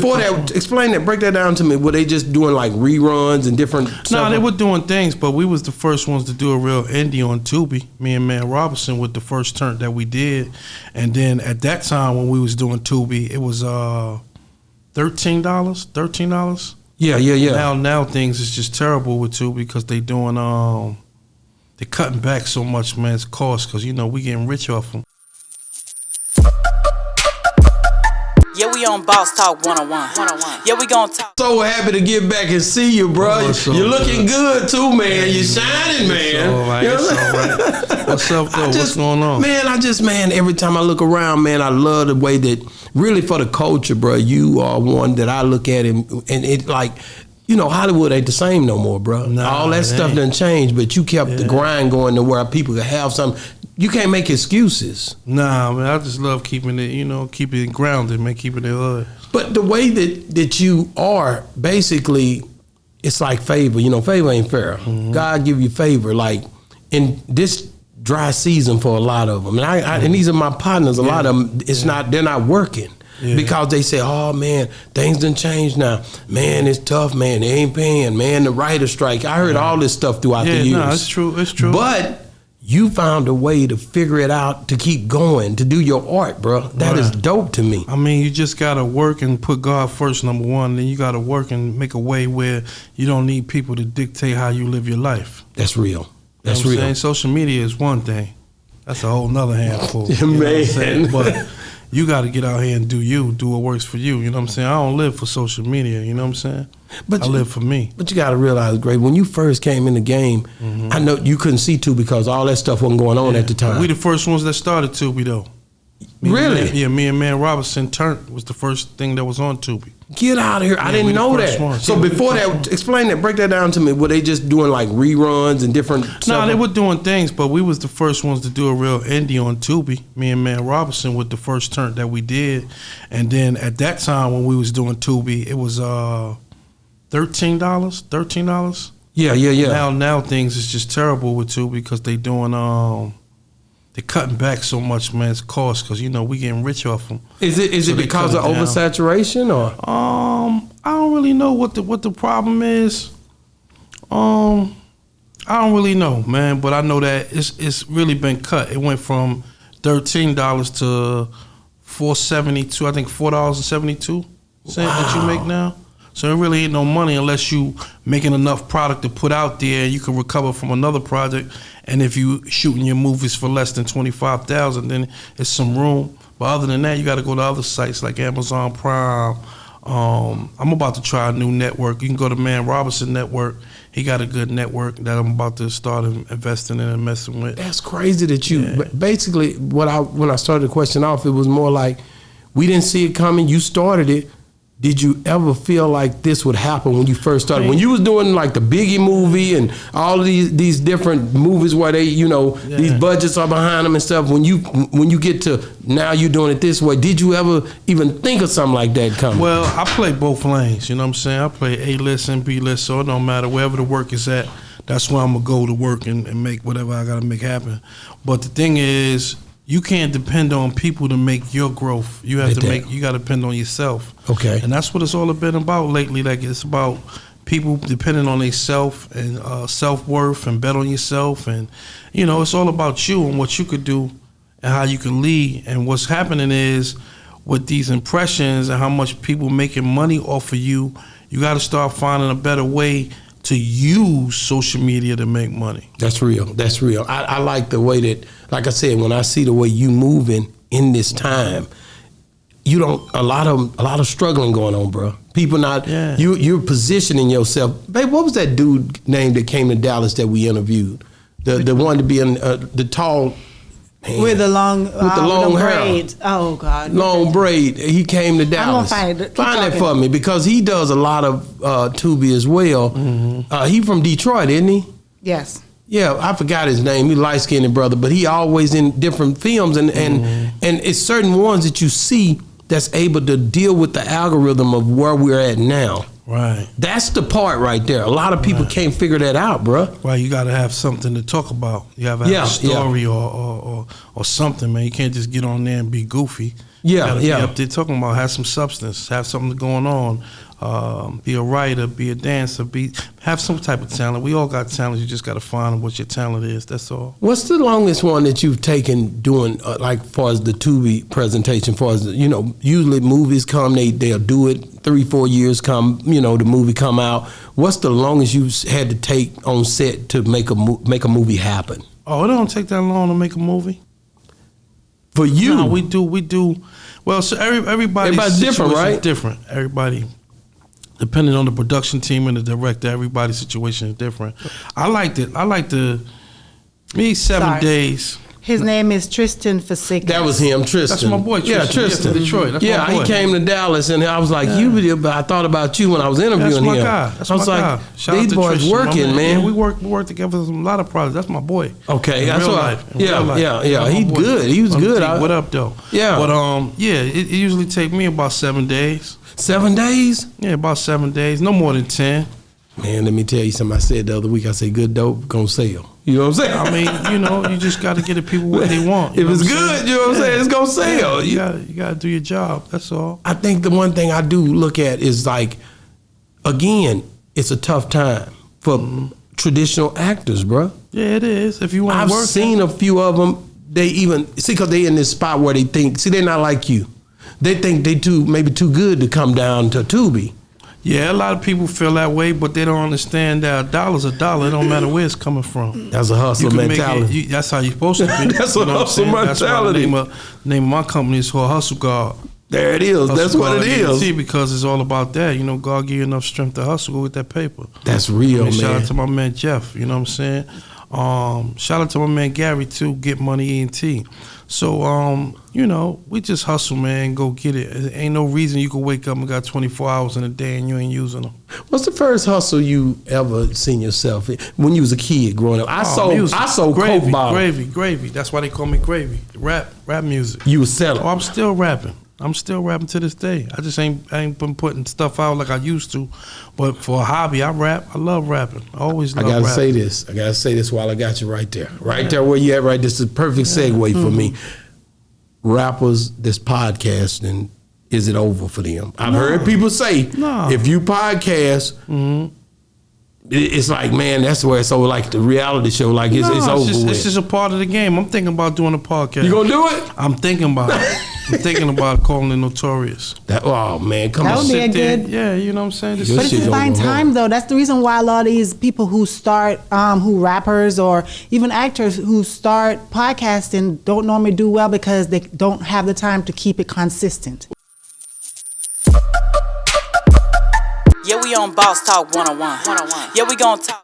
before that, explain that, break that down to me. Were they just doing like reruns and different? No, they were doing things, but we was the first ones to do a real indie on Tubi. Me and Man Robinson with the first turn that we did, and then at that time when we was doing Tubi, it was $13. Yeah. Now things is just terrible with Tubi because they doing they cutting back so much, man. It's cost because we getting rich off them. Yeah, we on Boss Talk 101. Yeah, we gonna talk. So happy to get back and see you, bro. You're looking good too, man. You're shining, man. All right. What's up, though? What's going on? Man, every time I look around, man, I love the way that, really for the culture, bro, you are one that I look at and it like, Hollywood ain't the same no more, bro. Nah, all that stuff done changed, but you kept the grind going to where people could have something. You can't make excuses. Nah, man, I just love keeping it, keeping it grounded, man, keeping it hood. But the way that you are, basically, it's like favor. Favor ain't fair. Mm-hmm. God give you favor. Like, in this dry season for a lot of them. And these are my partners. A lot of them, they're not working. Yeah. Because they say, oh, man, things done changed now. Man, it's tough, man. They ain't paying. Man, the writer's strike. I heard all this stuff throughout the years. No, it's true. It's true. But you found a way to figure it out, to keep going, to do your art, bro. That is dope to me. I mean, you just got to work and put God first, number one. Then you got to work and make a way where you don't need people to dictate how you live your life. That's real. That's real. real. Social media is one thing. That's a whole nother handful. Man. But you got to get out here and do what works for you. You know what I'm saying? I don't live for social media. You know what I'm saying? But I live for me. But you got to realize, Gray, when you first came in the game, I know you couldn't see Tubi because all that stuff wasn't going on at the time. We the first ones that started Tubi, though. Really? Me and Man Robinson was the first thing that was on Tubi. Get out of here. I didn't know that. One. So before that, explain that, break that down to me. Were they just doing like reruns and different No, they were doing things, but we was the first ones to do a real indie on Tubi. Me and Man Robinson with the first turn that we did. And then at that time when we was doing Tubi, it was $13. Yeah. Now things is just terrible with Tubi because they doing they're cutting back so much, man. It's cost because we getting rich off them. Is it because of oversaturation or? I don't really know what the problem is. I don't really know, man. But I know that it's really been cut. It went from $13 to $4.72. I think $4.72 that you make now. So it really ain't no money unless you making enough product to put out there and you can recover from another project. And if you shooting your movies for less than $25,000, then it's some room. But other than that, you got to go to other sites like Amazon Prime. I'm about to try a new network. You can go to Man Robinson Network. He got a good network that I'm about to start investing in and messing with. That's crazy that you basically when I started the question off, it was more like we didn't see it coming. You started it. Did you ever feel like this would happen when you first started? When you was doing like the Biggie movie and all of these different movies where they, these budgets are behind them and stuff. When you get to now you're doing it this way, did you ever even think of something like that coming? Well, I play both lanes. You know what I'm saying? I play A-list and B-list, so it don't matter wherever the work is at. That's where I'm gonna go to work and make whatever I gotta make happen. But the thing is, you can't depend on people to make your growth. You have you got to depend on yourself. Okay. And that's what it's all been about lately. Like, it's about people depending on themselves and self-worth and bet on yourself. And, it's all about you and what you could do and how you can lead. And what's happening is with these impressions and how much people making money off of you, you got to start finding a better way to use social media to make money. That's real. That's real. I like the way that, like I said, when I see the way you moving in this time, you don't a lot of struggling going on, bro. People not you're positioning yourself. Babe, what was that dude name that came to Dallas that we interviewed? The one to be in the tall. Man. With the long hair. Braids. Oh God. Long braid. He came to Dallas. I'm gonna find that for me because he does a lot of Tubi as well. He from Detroit, isn't he? Yes. Yeah, I forgot his name. He light-skinned brother, but he always in different films and it's certain ones that you see that's able to deal with the algorithm of where we're at now. Right. That's the part right there. A lot of people can't figure that out, bro. Right, you got to have something to talk about. You have to have a story or something, man. You can't just get on there and be goofy. Yeah, Be yeah. up there talking about have some substance, have something going on. Be a writer, be a dancer, have some type of talent. We all got talent. You just got to find what your talent is. That's all. What's the longest one that you've taken doing, like, far as the Tubi presentation? Far as usually movies come, they'll do it 3-4 years come, the movie come out. What's the longest you had to take on set to make a movie happen? Oh, it don't take that long to make a movie. For you, no, we do. Well, so everybody's different, right? Different. Everybody. Depending on the production team and the director, everybody's situation is different. I like 7 days. His name is Tristan Fasikas. That was him, Tristan. That's my boy, Tristan. Yeah, Tristan. From Detroit. That's my boy. He came to Dallas, and I was like, but I thought about you when I was interviewing That's my him. guy. That's I was my like, guy. Shout out these to boys Tristan, working, man. Yeah, we work together on a lot of projects. That's my boy. Okay, in that's real what. Life. Yeah. He's good. He was good. What up, though? Yeah. But it usually take me about 7 days. 7 days? Yeah, about 7 days. No more than 10. Man, let me tell you something. I said the other week, I said, good dope, gonna sell. You know what I'm saying? I mean, you just got to get the people what they want. If it's good, you know what I'm saying, it's gonna sell. You got to do your job. That's all. I think the one thing I do look at is, like, again, it's a tough time for traditional actors, bro. Yeah, it is. If you want I've to work. seen a few of them. They even because they in this spot where they think, they're not like you. They think they maybe too good to come down to Tubi. Yeah, a lot of people feel that way, but they don't understand that a dollar's a dollar. It don't matter where it's coming from. That's a hustle mentality. That's how you're supposed to be. That's a hustle mentality. That's why the name of my company is called Hustle God. There it is. That's what it is. See, because it's all about that. God give you enough strength to hustle. Go get that paper. That's real, man. Shout out to my man Jeff. You know what I'm saying? Shout out to my man Gary too. Get Money ENT. So we just hustle, man. Go get it. There ain't no reason you can wake up and got 24 hours in a day and you ain't using them. What's the first hustle you ever seen yourself in? When you was a kid growing up? I sold gravy, Coke bottles. Gravy. That's why they call me Gravy. Rap music. You was selling. Oh, I'm still rapping. To this day. I just ain't been putting stuff out like I used to. But for a hobby, I rap. I love rapping. I always love rapping. I gotta say this while I got you right there. Right there where you at right. This is a perfect segue for me. Rappers, this podcasting, is it over for them? I've heard people say, if you podcast, it's like, man, that's where it's over, like the reality show, like it's over with. It's just a part of the game. I'm thinking about doing a podcast. You gonna do it? I'm thinking about it. I'm thinking about calling it Notorious. Oh man, come on. That would be a good. Yeah, you know what I'm saying? But it's to find time though. That's the reason why a lot of these people who start, who rappers or even actors who start podcasting don't normally do well because they don't have the time to keep it consistent. Yeah, we on Boss Talk 101. Yeah, we gonna talk.